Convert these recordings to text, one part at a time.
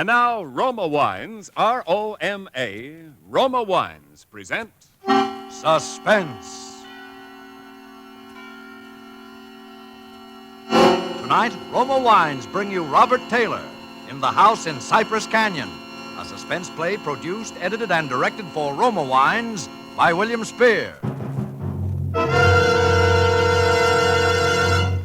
And now, Roma Wines, R-O-M-A, Roma Wines present Suspense. Tonight, Roma Wines bring you Robert Taylor in The House in Cypress Canyon, a suspense play produced, edited, and directed for Roma Wines by William Spear.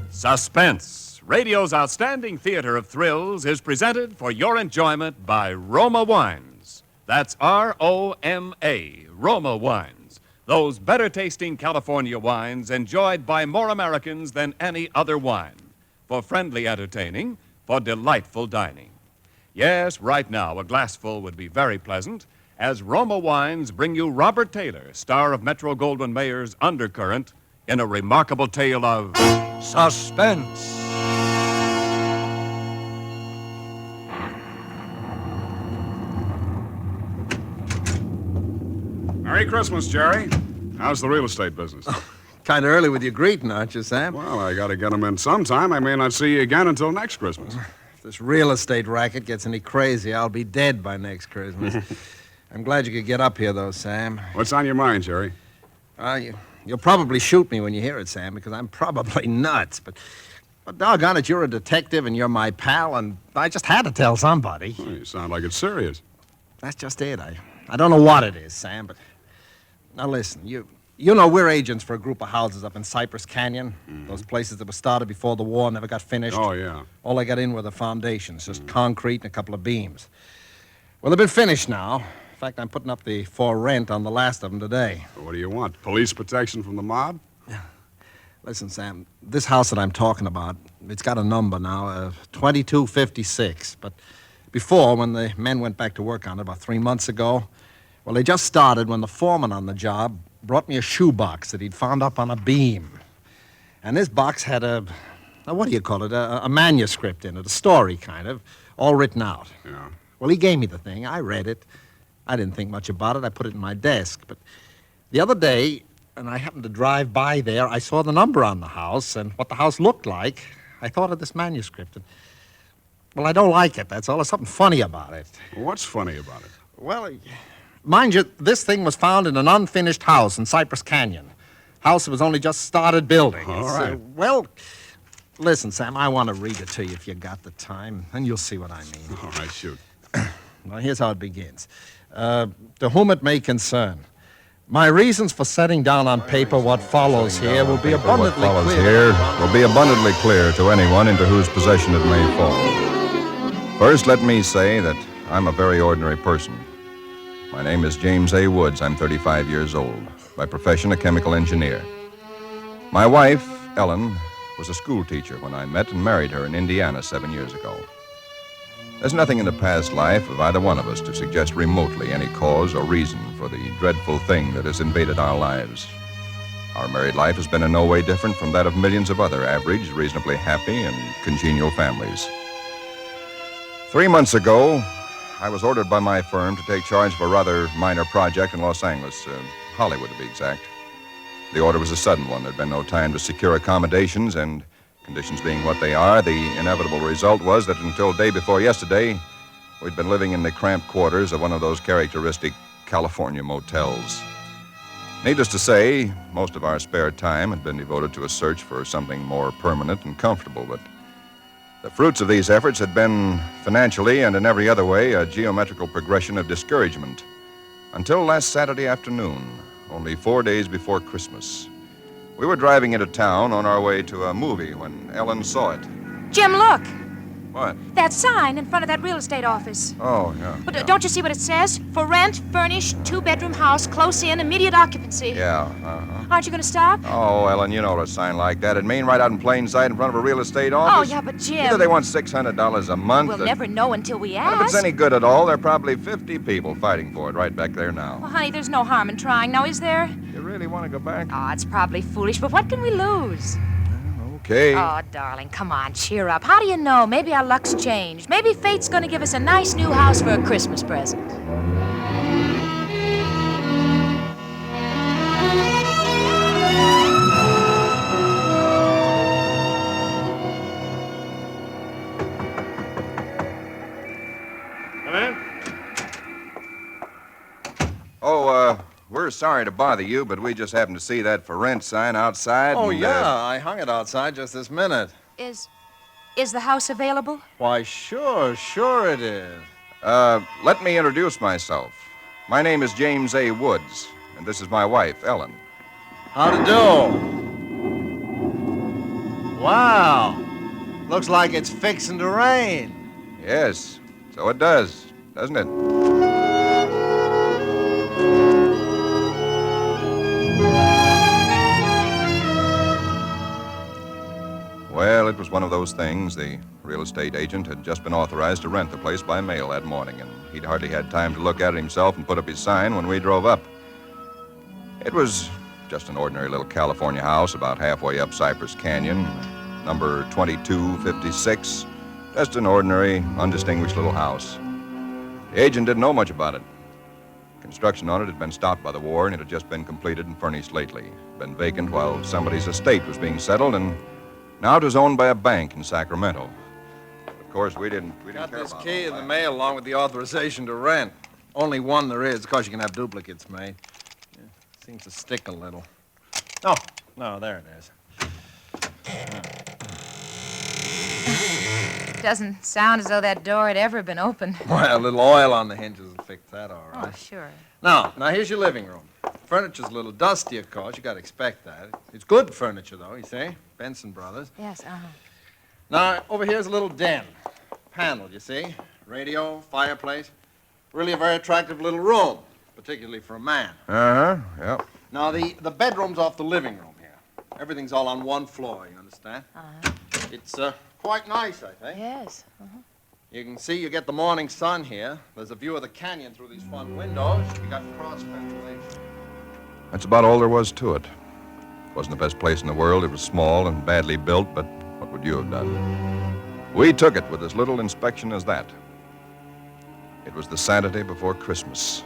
Suspense, radio's outstanding theater of thrills, is presented for your enjoyment by Roma Wines. That's R-O-M-A, Roma Wines. Those better-tasting California wines enjoyed by more Americans than any other wine. For friendly entertaining, for delightful dining. Yes, right now, a glassful would be very pleasant, as Roma Wines bring you Robert Taylor, star of Metro-Goldwyn-Mayer's Undercurrent, in a remarkable tale of suspense. Merry Christmas, Jerry. How's the real estate business? Kind of early with your greeting, aren't you, Sam? Well, I got to get them in sometime. I may not see you again until next Christmas. If this real estate racket gets any crazy, I'll be dead by next Christmas. I'm glad you could get up here, though, Sam. What's on your mind, Jerry? You'll probably shoot me when you hear it, Sam, because I'm probably nuts. But doggone it, you're a detective and you're my pal, and I just had to tell somebody. Well, you sound like it's serious. That's just it. I don't know what it is, Sam, but... Now, listen, You know we're agents for a group of houses up in Cypress Canyon. Mm-hmm. Those places that were started before the war, never got finished. Oh, yeah. All I got in were the foundations, just concrete and a couple of beams. Well, they've been finished now. In fact, I'm putting up the for rent on the last of them today. What do you want? Police protection from the mob? Listen, Sam, this house that I'm talking about, it's got a number now, 2256. But before, when the men went back to work on it about 3 months ago, well, they just started when the foreman on the job brought me a shoebox that he'd found up on a beam. And this box had a manuscript in it, a story kind of, all written out. Yeah. Well, he gave me the thing. I read it. I didn't think much about it. I put it in my desk. But the other day, and I happened to drive by there, I saw the number on the house and what the house looked like. I thought of this manuscript. And, well, I don't like it, that's all. There's something funny about it. What's funny about it? Well, mind you, this thing was found in an unfinished house in Cypress Canyon. House that was only just started building. All right. Well, listen, Sam, I want to read it to you if you got the time, and you'll see what I mean. All right, shoot. Well, here's how it begins. To whom it may concern, my reasons for setting down on paper what follows here will be abundantly clear to anyone into whose possession it may fall. First, let me say that I'm a very ordinary person. My name is James A. Woods. I'm 35 years old. By profession, a chemical engineer. My wife, Ellen, was a school teacher when I met and married her in Indiana 7 years ago. There's nothing in the past life of either one of us to suggest remotely any cause or reason for the dreadful thing that has invaded our lives. Our married life has been in no way different from that of millions of other average, reasonably happy, and congenial families. 3 months ago, I was ordered by my firm to take charge of a rather minor project in Los Angeles, Hollywood to be exact. The order was a sudden one. There'd been no time to secure accommodations, and conditions being what they are, the inevitable result was that until day before yesterday, we'd been living in the cramped quarters of one of those characteristic California motels. Needless to say, most of our spare time had been devoted to a search for something more permanent and comfortable, but the fruits of these efforts had been, financially and in every other way, a geometrical progression of discouragement. Until last Saturday afternoon, only 4 days before Christmas. We were driving into town on our way to a movie when Ellen saw it. Jim, look. What? That sign in front of that real estate office. Oh, yeah. But don't you see what it says? For rent, furnished, 2-bedroom house, close in, immediate occupancy. Yeah, uh-huh. Aren't you going to stop? Oh, Ellen, you know what a sign like that would mean, right out in plain sight in front of a real estate office. Oh, yeah, but Jim... Either they want $600 a month... We'll never know until we ask. And if it's any good at all, there are probably 50 people fighting for it right back there now. Well, honey, there's no harm in trying now, is there? You really want to go back? Oh, it's probably foolish, but what can we lose? Okay. Oh, darling, come on, cheer up. How do you know? Maybe our luck's changed. Maybe fate's going to give us a nice new house for a Christmas present. Come in. Oh, we're sorry to bother you, but we just happened to see that for rent sign outside. Oh, and, yeah, I hung it outside just this minute. Is the house available? Why, sure it is. Let me introduce myself. My name is James A. Woods, and this is my wife, Ellen. How to do? Wow. Looks like it's fixing to rain. Yes, so it does, doesn't it? Well, it was one of those things. The real estate agent had just been authorized to rent the place by mail that morning, and he'd hardly had time to look at it himself and put up his sign when we drove up. It was just an ordinary little California house about halfway up Cypress Canyon, number 2256. Just an ordinary, undistinguished little house. The agent didn't know much about it. Construction on it had been stopped by the war, and it had just been completed and furnished lately. Been vacant while somebody's estate was being settled, and now it was owned by a bank in Sacramento. Of course, we didn't Got care this about key all in the that. mail along with the authorization to rent. Only one there is. Of course, you can have duplicates made. Yeah, seems to stick a little. Oh, no, there it is. Doesn't sound as though that door had ever been opened. Well, a little oil on the hinges will fix that all Oh, right. sure. Now, here's your living room. Furniture's a little dusty, of course. You got to expect that. It's good furniture, though, you see? Benson Brothers. Yes, Now, over here's a little den. Paneled, you see? Radio, fireplace. Really a very attractive little room, particularly for a man. Uh-huh, yeah. Now, the bedroom's off the living room here. Everything's all on one floor, you understand? It's quite nice, I think. Yes. You can see you get the morning sun here. There's a view of the canyon through these front windows. You got cross ventilation. That's about all there was to it. It wasn't the best place in the world. It was small and badly built, but what would you have done? We took it with as little inspection as that. It was the Saturday before Christmas.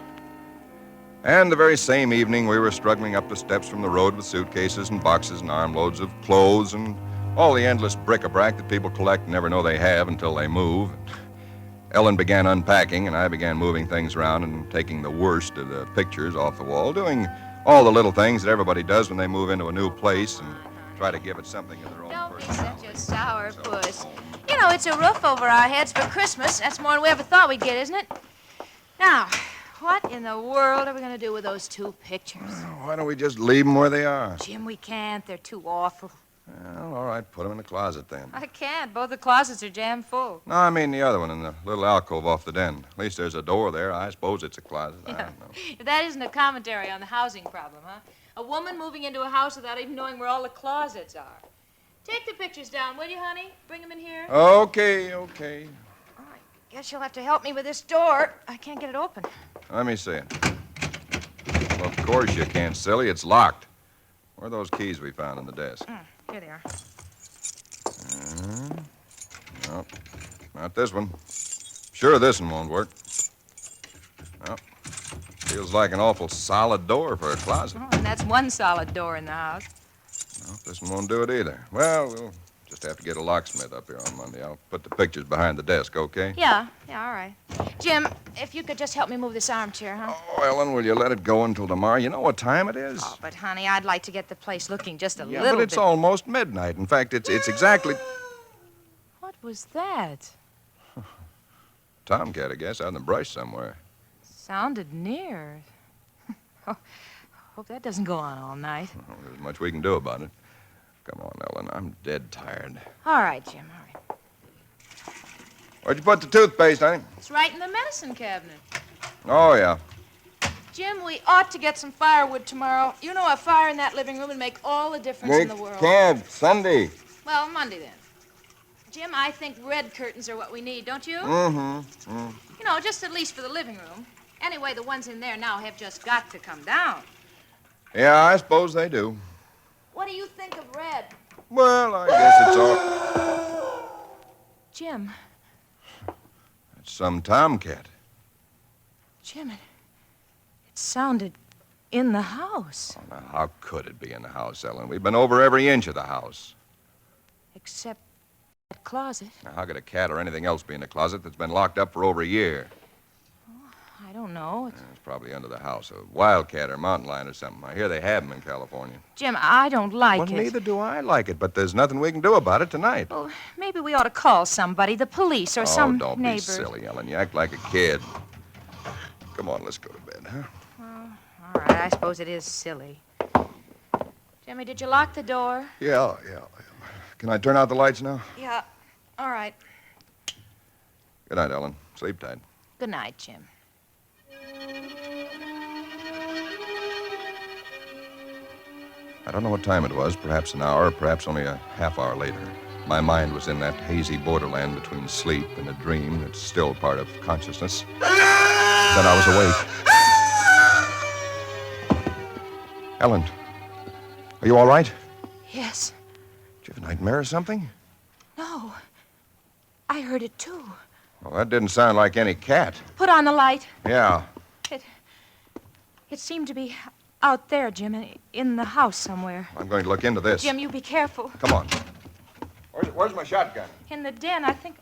And the very same evening, we were struggling up the steps from the road with suitcases and boxes and armloads of clothes and all the endless bric-a-brac that people collect and never know they have until they move. Ellen began unpacking, and I began moving things around and taking the worst of the pictures off the wall, doing all the little things that everybody does when they move into a new place and try to give it something of their own Don't be personality. such a sourpuss. You know, it's a roof over our heads for Christmas. That's more than we ever thought we'd get, isn't it? Now, what in the world are we going to do with those two pictures? Why don't we just leave them where they are? Jim, we can't. They're too awful. Well, all right, put them in the closet then. I can't. Both the closets are jammed full. No, I mean the other one in the little alcove off the den. At least there's a door there. I suppose it's a closet. I don't know. If that isn't a commentary on the housing problem, huh? A woman moving into a house without even knowing where all the closets are. Take the pictures down, will you, honey? Bring them in here. Okay. All right. Guess you'll have to help me with this door. I can't get it open. Let me see it. Well, of course you can't, silly. It's locked. Where are those keys we found on the desk? Here they are. No, not this one. Sure this one won't work. No. Feels like an awful solid door for a closet. Oh, and that's one solid door in the house. No, this one won't do it either. Well, we'll just have to get a locksmith up here on Monday. I'll put the pictures behind the desk, okay? Yeah, all right. Jim, if you could just help me move this armchair, huh? Oh, Ellen, will you let it go until tomorrow? You know what time it is? Oh, but, honey, I'd like to get the place looking just a Yeah, little but it's bit. almost midnight. In fact, it's exactly... What was that? Tomcat, I guess, out in the brush somewhere. Sounded near. Oh, hope that doesn't go on all night. Well, there's much we can do about it. Come on, Ellen, I'm dead tired. All right, Jim, all right. Where'd you put the toothpaste, honey? It's right in the medicine cabinet. Oh, yeah. Jim, we ought to get some firewood tomorrow. You know, a fire in that living room would make all the difference in the world. Cab, Sunday. Well, Monday then. Jim, I think red curtains are what we need, don't you? Mm-hmm. You know, just at least for the living room. Anyway, the ones in there now have just got to come down. Yeah, I suppose they do. What do you think of red? Well, I guess it's all... Jim, It's some tomcat. Jim, it sounded in the house. Oh, now, how could it be in the house, Ellen? We've been over every inch of the house. Except that closet. Now, how could a cat or anything else be in a closet that's been locked up for over a year? don't know. It's probably under the house. A wildcat or mountain lion or something. I hear they have them in California. Jim, I don't like Well, it. neither do I like it, but there's nothing we can do about it tonight. Well, maybe we ought to call somebody, the police or some don't neighbors. be silly, Ellen. You act like a kid. Come on, let's go to bed, huh? All right, I suppose it is silly. Jimmy, did you lock the door? Yeah. Can I turn out the lights now? Yeah. All right. Good night, Ellen. Sleep tight. Good night, Jim. I don't know what time it was, perhaps an hour, or perhaps only a half hour later. My mind was in that hazy borderland between sleep and a dream that's still part of consciousness. Then I was awake. Ellen, are you all right? Yes. Did you have a nightmare or something? No. I heard it, too. Well, that didn't sound like any cat. Put on the light. Yeah. It seemed to be out there, Jim, in the house somewhere. I'm going to look into this. Jim, you be careful. Come on. Where's my shotgun? In the den, I think.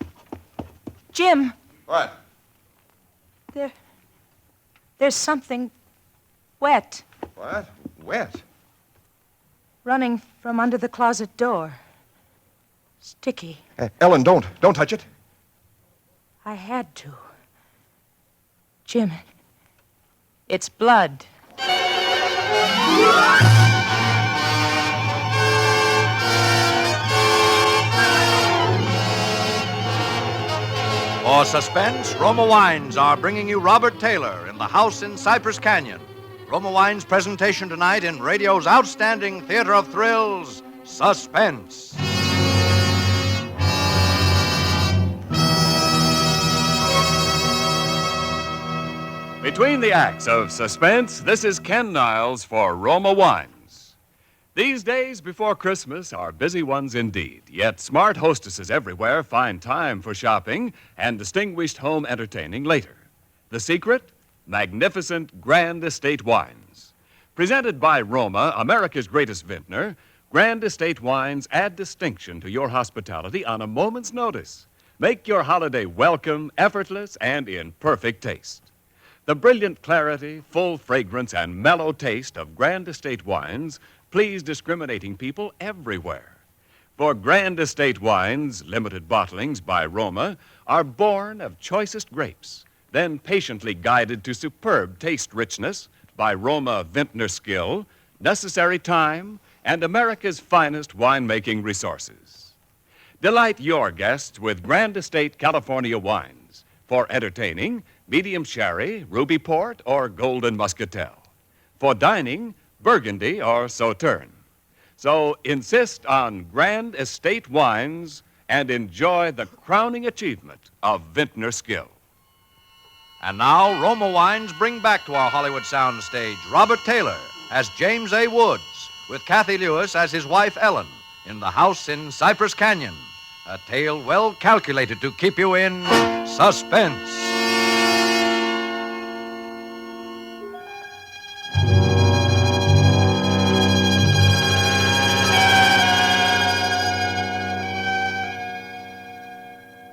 Jim, What? there's something wet What? Wet? running from under the closet door. Sticky. Ellen, don't touch it. I had to. Jim, it's blood. For Suspense, Roma Wines are bringing you Robert Taylor in the house in Cypress Canyon. Roma Wines' presentation tonight in radio's outstanding theater of thrills, Suspense. Between the acts of Suspense, this is Ken Niles for Roma Wines. These days before Christmas are busy ones indeed, yet smart hostesses everywhere find time for shopping and distinguished home entertaining later. The secret? Magnificent Grand Estate wines. Presented by Roma, America's greatest vintner, Grand Estate wines add distinction to your hospitality on a moment's notice. Make your holiday welcome, effortless, and in perfect taste. The brilliant clarity, full fragrance, and mellow taste of Grand Estate wines please discriminating people everywhere. For Grand Estate wines, limited bottlings by Roma, are born of choicest grapes, then patiently guided to superb taste richness by Roma vintner skill, necessary time, and America's finest winemaking resources. Delight your guests with Grand Estate California wines for entertaining, medium sherry, ruby port, or golden muscatel. For dining, Burgundy or Sauterne. So insist on Grand Estate wines and enjoy the crowning achievement of vintner skill. And now, Roma Wines bring back to our Hollywood soundstage Robert Taylor as James A. Woods, with Kathy Lewis as his wife Ellen, in the house in Cypress Canyon. A tale well calculated to keep you in suspense.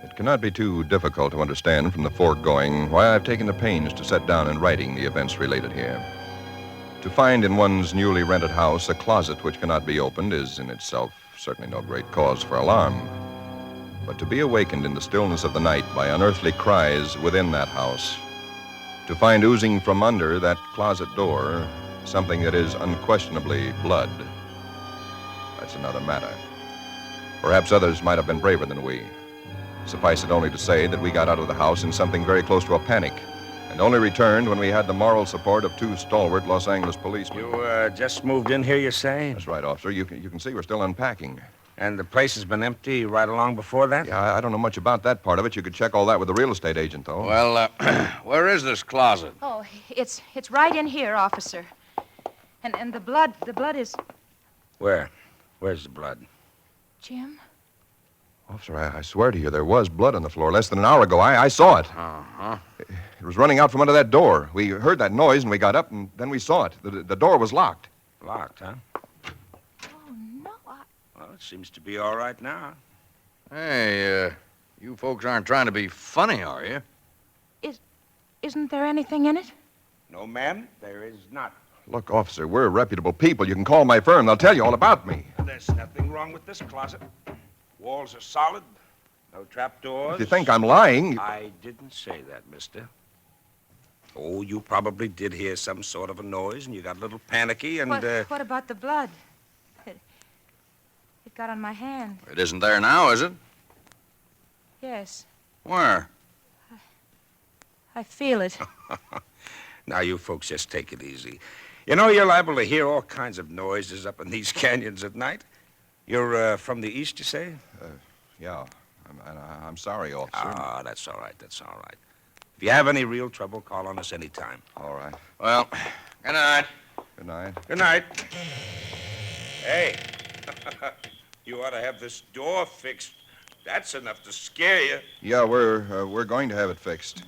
It cannot be too difficult to understand from the foregoing why I've taken the pains to set down in writing the events related here. To find in one's newly rented house a closet which cannot be opened is in itself certainly no great cause for alarm. But to be awakened in the stillness of the night by unearthly cries within that house, to find oozing from under that closet door something that is unquestionably blood, that's another matter. Perhaps others might have been braver than we. Suffice it only to say that we got out of the house in something very close to a panic, and only returned when we had the moral support of two stalwart Los Angeles policemen. You just moved in here, you say? That's right, officer. You can see we're still unpacking. And the place has been empty right along before that? Yeah, I don't know much about that part of it. You could check all that with the real estate agent, though. Well, where is this closet? Oh, it's right in here, officer. And the blood is... Where? Where's the blood? Jim? Officer, I swear to you, there was blood on the floor less than an hour ago. I saw it. Uh-huh. It was running out from under that door. We heard that noise, and we got up, and then we saw it. The door was locked. Locked, huh? Oh, no, Well, it seems to be all right now. Hey, you folks aren't trying to be funny, are you? isn't there anything in it? No, ma'am, there is not. Look, officer, we're reputable people. You can call my firm. They'll tell you all about me. There's nothing wrong with this closet. Walls are solid. No trapdoors. If you think I'm lying... I didn't say that, mister. Oh, you probably did hear some sort of a noise, and you got a little panicky, and, What about the blood? It got on my hand. It isn't there now, is it? Yes, Where? I feel it. Now, you folks just take it easy. You know, you're liable to hear all kinds of noises up in these canyons at night. You're from the east, you say? Yeah. I'm sorry, officer. Ah, that's all right, that's all right. If you have any real trouble, call on us anytime. All right. Well, good night. Good night. Good night. Hey, you ought to have this door fixed. That's enough to scare you. Yeah, we're going to have it fixed.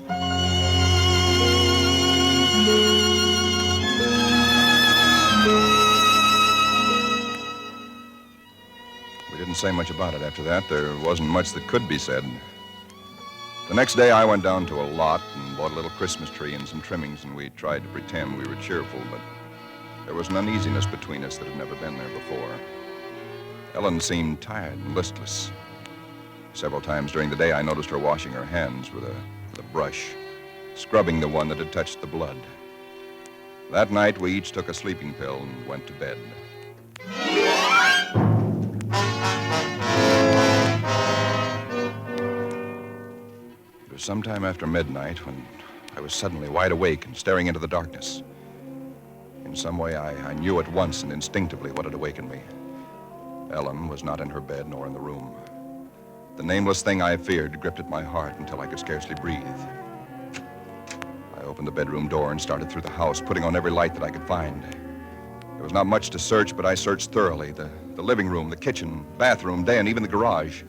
We didn't say much about it after that. There wasn't much that could be said. The next day, I went down to a lot and bought a little Christmas tree and some trimmings, and we tried to pretend we were cheerful, but there was an uneasiness between us that had never been there before. Ellen seemed tired and listless. Several times during the day, I noticed her washing her hands with a brush, scrubbing the one that had touched the blood. That night, we each took a sleeping pill and went to bed. It was sometime after midnight when I was suddenly wide awake and staring into the darkness. In some way, I knew at once and instinctively what had awakened me. Ellen was not in her bed nor in the room. The nameless thing I feared gripped at my heart until I could scarcely breathe. I opened the bedroom door and started through the house, putting on every light that I could find. There was not much to search, but I searched thoroughly. The living room, the kitchen, bathroom, den, even the garage.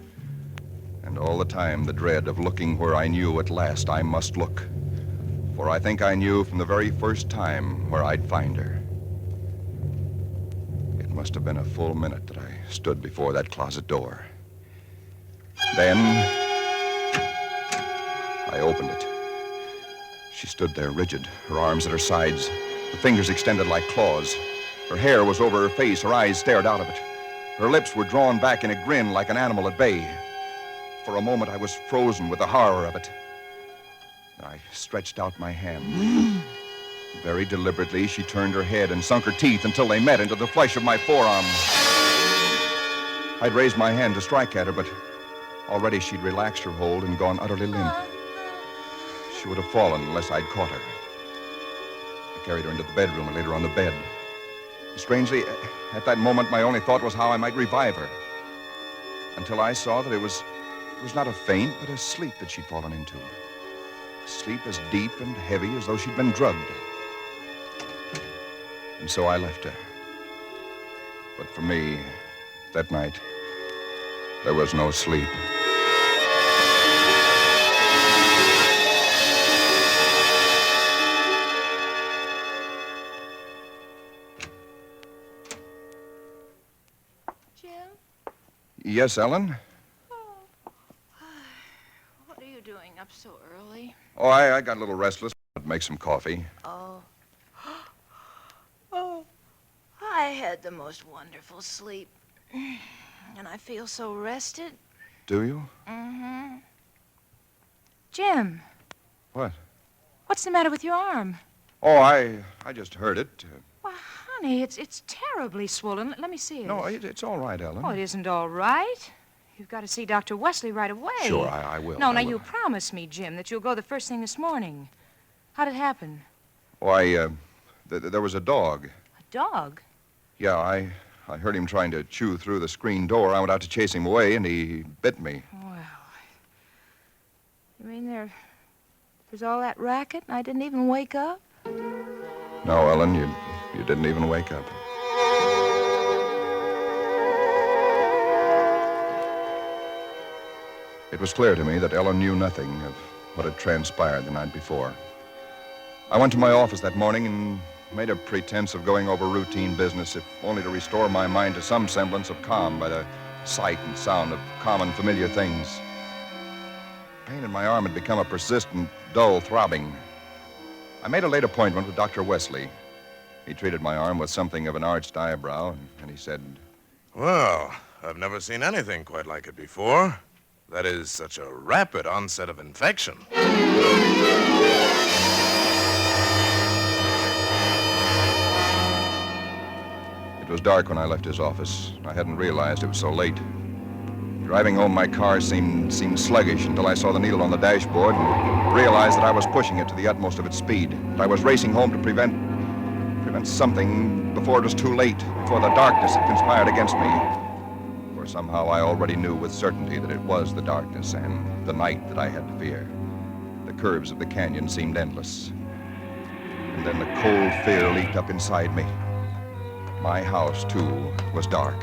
And all the time, the dread of looking where I knew at last I must look. For I think I knew from the very first time where I'd find her. It must have been a full minute that I stood before that closet door. Then, I opened it. She stood there rigid, her arms at her sides, the fingers extended like claws. Her hair was over her face, her eyes stared out of it. Her lips were drawn back in a grin like an animal at bay. For a moment, I was frozen with the horror of it. I stretched out my hand. Very deliberately, she turned her head and sunk her teeth until they met into the flesh of my forearm. I'd raised my hand to strike at her, but already she'd relaxed her hold and gone utterly limp. She would have fallen unless I'd caught her. I carried her into the bedroom and laid her on the bed. Strangely, at that moment, my only thought was how I might revive her. Until I saw that it was not a faint, but a sleep that she'd fallen into. A sleep as deep and heavy as though she'd been drugged. And so I left her. But for me, that night, there was no sleep. Jim? Yes, Ellen? What are you doing up so early? Oh, I got a little restless. Make some coffee. Oh. Oh. I had the most wonderful sleep. And I feel so rested. Do you? Mm-hmm. Jim. What? What's the matter with your arm? Oh, I just heard it. Why, honey, it's terribly swollen. Let me see it. No, it's all right, Ellen. Oh, it isn't all right. You've got to see Dr. Wesley right away. Sure, I will. No, I now, will. you promised me, Jim, that you'll go the first thing this morning. How'd it happen? Oh, there was a dog. A dog? Yeah, I heard him trying to chew through the screen door. I went out to chase him away, and he bit me. Well, you mean there's all that racket and I didn't even wake up? No, Ellen, you didn't even wake up. It was clear to me that Ellen knew nothing of what had transpired the night before. I went to my office that morning and made a pretense of going over routine business, if only to restore my mind to some semblance of calm by the sight and sound of common, familiar things. Pain in my arm had become a persistent, dull throbbing. I made a late appointment with Dr. Wesley. He treated my arm with something of an arched eyebrow, and he said, Well, I've never seen anything quite like it before. That is such a rapid onset of infection. It was dark when I left his office. I hadn't realized it was so late. Driving home, my car seemed sluggish until I saw the needle on the dashboard and realized that I was pushing it to the utmost of its speed. I was racing home to prevent something before it was too late, before the darkness had conspired against me. For somehow I already knew with certainty that it was the darkness and the night that I had to fear. The curves of the canyon seemed endless. And then the cold fear leaped up inside me. My house, too, was dark.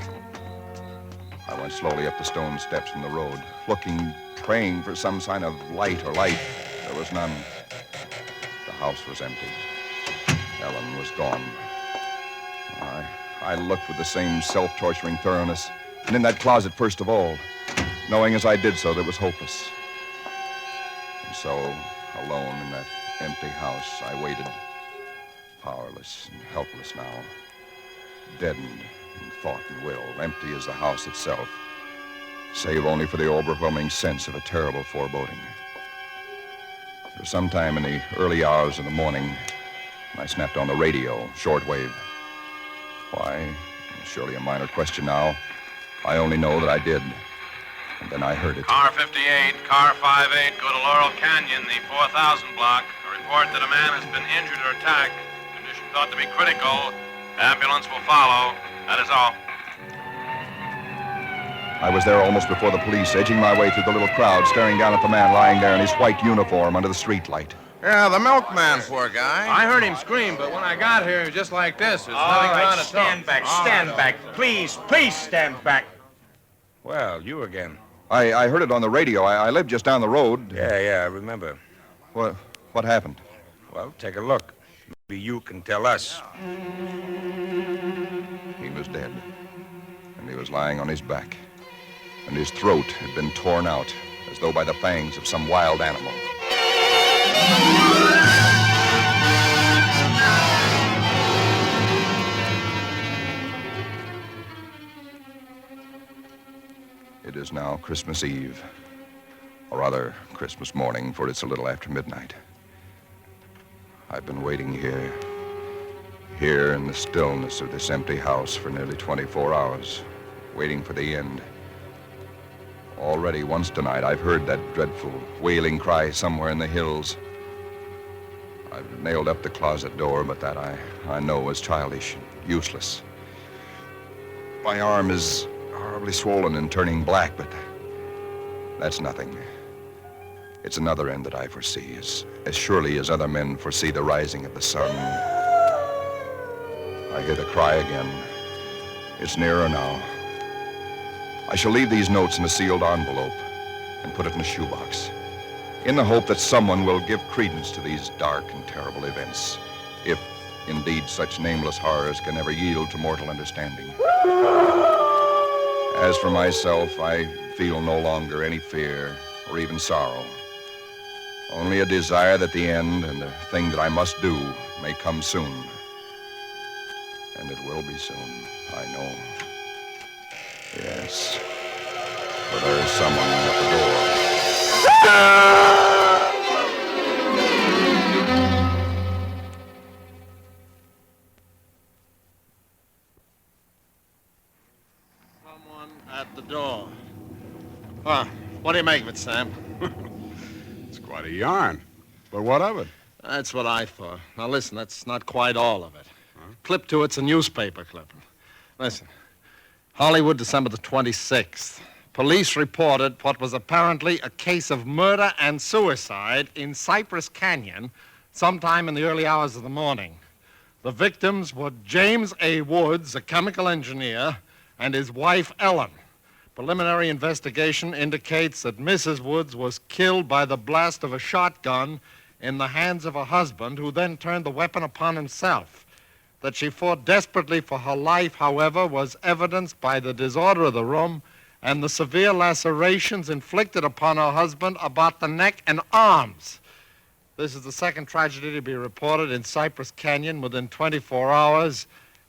I went slowly up the stone steps from the road, looking, praying for some sign of light or life. There was none. The house was empty. Ellen was gone. I looked with the same self-torturing thoroughness, and in that closet first of all, knowing as I did so that it was hopeless. And so, alone in that empty house, I waited, powerless and helpless now, deadened in thought and will, empty as the house itself, save only for the overwhelming sense of a terrible foreboding. It was sometime in the early hours of the morning, I snapped on the radio, shortwave. Why? Surely a minor question now. I only know that I did. And then I heard it. Car 58, car 58, go to Laurel Canyon, the 4000 block. A report that a man has been injured or attacked. Condition thought to be critical. Ambulance will follow. That is all. I was there almost before the police, edging my way through the little crowd, staring down at the man lying there in his white uniform under the streetlight. Yeah, the milkman, poor guy. I heard him scream, but when I got here, he was just like this. There's nothing around it. Stand back, stand back. Please stand back. Well, you again. I heard it on the radio. I lived just down the road. Yeah, I remember. What happened? Well, take a look. Maybe you can tell us. He was dead. And he was lying on his back. And his throat had been torn out, as though by the fangs of some wild animal. It is now Christmas Eve, or rather Christmas morning, for it's a little after midnight. I've been waiting here in the stillness of this empty house for nearly 24 hours, waiting for the end. Already once tonight I've heard that dreadful wailing cry somewhere in the hills. I've nailed up the closet door, but that I know is childish and useless. My arm is horribly swollen and turning black, but that's nothing. It's another end that I foresee, as surely as other men foresee the rising of the sun. I hear the cry again. It's nearer now. I shall leave these notes in a sealed envelope and put it in a shoebox, in the hope that someone will give credence to these dark and terrible events, if indeed such nameless horrors can ever yield to mortal understanding. As for myself, I feel no longer any fear or even sorrow, only a desire that the end and the thing that I must do may come soon. And it will be soon, I know. Yes, for there is someone at the door. Someone at the door. Well, what do you make of it, Sam? It's quite a yarn. But what of it? That's what I thought. Now, listen, that's not quite all of it. Clip to it's a newspaper clipping. Listen. Hollywood, December the 26th. Police reported what was apparently a case of murder and suicide in Cypress Canyon sometime in the early hours of the morning. The victims were James A. Woods, a chemical engineer, and his wife, Ellen. Preliminary investigation indicates that Mrs. Woods was killed by the blast of a shotgun in the hands of her husband, who then turned the weapon upon himself. That she fought desperately for her life, however, was evidenced by the disorder of the room and the severe lacerations inflicted upon her husband about the neck and arms. This is the second tragedy to be reported in Cypress Canyon within 24 hours,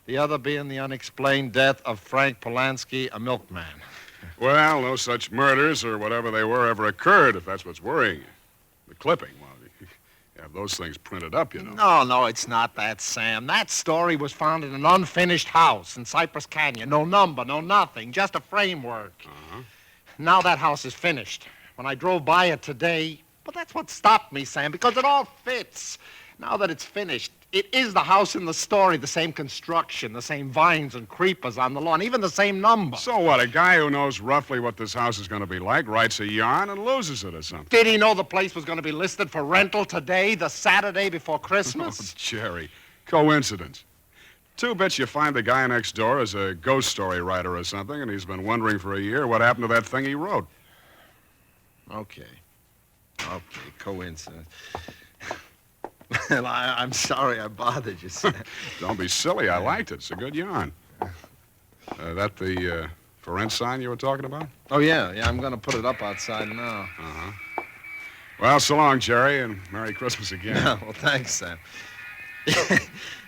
the other being the unexplained death of Frank Polanski, a milkman. Well, no such murders or whatever they were ever occurred, if that's what's worrying you. The clipping, well, you have those things printed up, you know. No, it's not that, Sam. That story was found in an unfinished house in Cypress Canyon. No number, no nothing, just a framework. Uh-huh. Now that house is finished. When I drove by it today, well, that's what stopped me, Sam, because it all fits. Now that it's finished, it is the house in the story, the same construction, the same vines and creepers on the lawn, even the same number. So what, a guy who knows roughly what this house is going to be like writes a yarn and loses it or something? Did he know the place was going to be listed for rental today, the Saturday before Christmas? Oh, Jerry, coincidence. 2 bits you find the guy next door is a ghost story writer or something, and he's been wondering for a year what happened to that thing he wrote. Okay, coincidence. Well, I'm sorry I bothered you, Sam. Don't be silly. I liked it. It's a good yarn. That the for rent sign you were talking about? Oh, yeah, I'm going to put it up outside now. Uh-huh. Well, so long, Jerry, and Merry Christmas again. Yeah, well, thanks, Sam.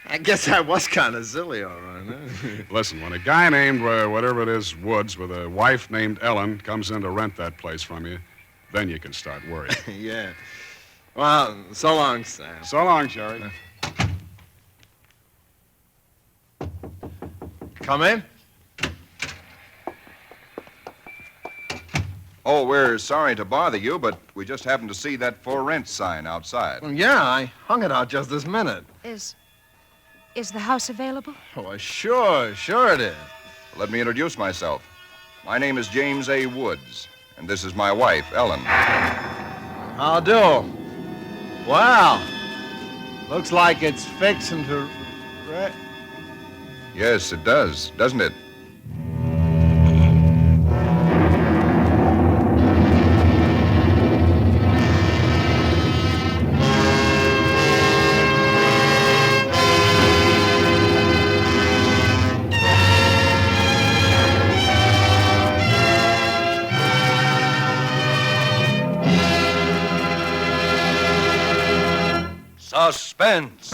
I guess I was kind of silly, all right. Huh? Listen, when a guy named, whatever it is, Woods, with a wife named Ellen, comes in to rent that place from you, then you can start worrying. Yeah. Well, so long, Sam. So long, Jerry. Come in. Oh, we're sorry to bother you, but we just happened to see that for rent sign outside. Well, yeah, I hung it out just this minute. Is the house available? Oh, sure it is. Let me introduce myself. My name is James A. Woods, and this is my wife, Ellen. How do? Wow. Looks like it's fixing to... Yes, it does, doesn't it? Suspense.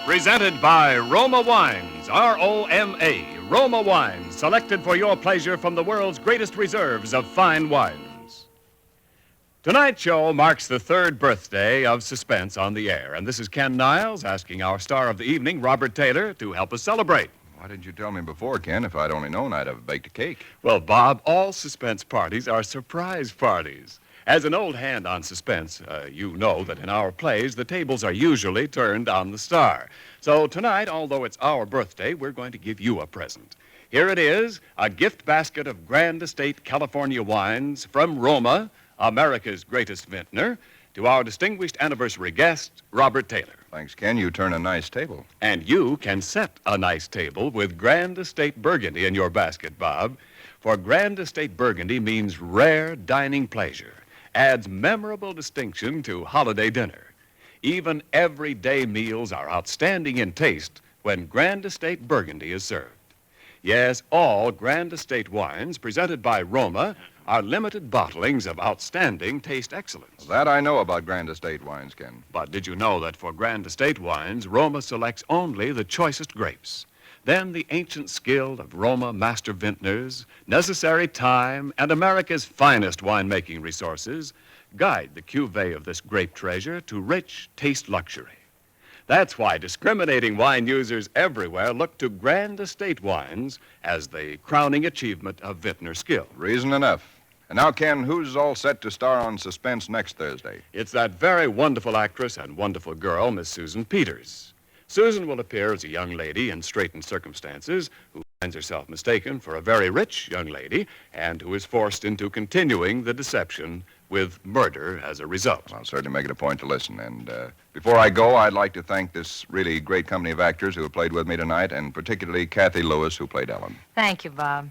Presented by Roma Wines, R-O-M-A, Roma Wines, selected for your pleasure from the world's greatest reserves of fine wines. Tonight's show marks the 3rd birthday of Suspense on the air, and this is Ken Niles asking our star of the evening, Robert Taylor, to help us celebrate. Why didn't you tell me before, Ken? If I'd only known, I'd have baked a cake. Well, Bob, all Suspense parties are surprise parties. As an old hand on Suspense, you know that in our plays, the tables are usually turned on the star. So tonight, although it's our birthday, we're going to give you a present. Here it is, a gift basket of Grand Estate California wines from Roma, America's greatest vintner, to our distinguished anniversary guest, Robert Taylor. Thanks, Ken. You turn a nice table. And you can set a nice table with Grand Estate Burgundy in your basket, Bob. For Grand Estate Burgundy means rare dining pleasure, adds memorable distinction to holiday dinner. Even everyday meals are outstanding in taste when Grand Estate Burgundy is served. Yes, all Grand Estate wines presented by Roma are limited bottlings of outstanding taste excellence. That I know about Grand Estate wines, Ken. But did you know that for Grand Estate wines, Roma selects only the choicest grapes? Then the ancient skill of Roma master vintners, necessary time, and America's finest winemaking resources guide the cuvée of this grape treasure to rich taste luxury. That's why discriminating wine users everywhere look to Grand Estate wines as the crowning achievement of vintner skill. Reason enough. And now, Ken, who's all set to star on Suspense next Thursday? It's that very wonderful actress and wonderful girl, Miss Susan Peters. Susan will appear as a young lady in straitened circumstances who finds herself mistaken for a very rich young lady and who is forced into continuing the deception with murder as a result. I'll certainly make it a point to listen. And before I go, I'd like to thank this really great company of actors who have played with me tonight, and particularly Kathy Lewis, who played Ellen. Thank you, Bob.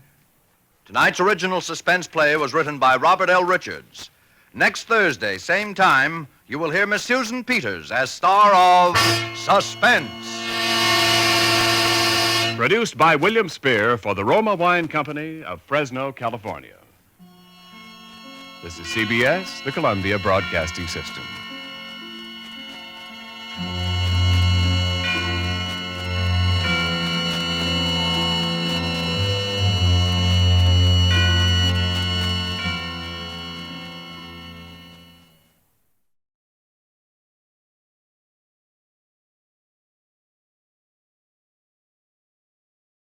Tonight's original Suspense play was written by Robert L. Richards. Next Thursday, same time, you will hear Miss Susan Peters as star of Suspense. Produced by William Spear for the Roma Wine Company of Fresno, California. This is CBS, the Columbia Broadcasting System. Bye.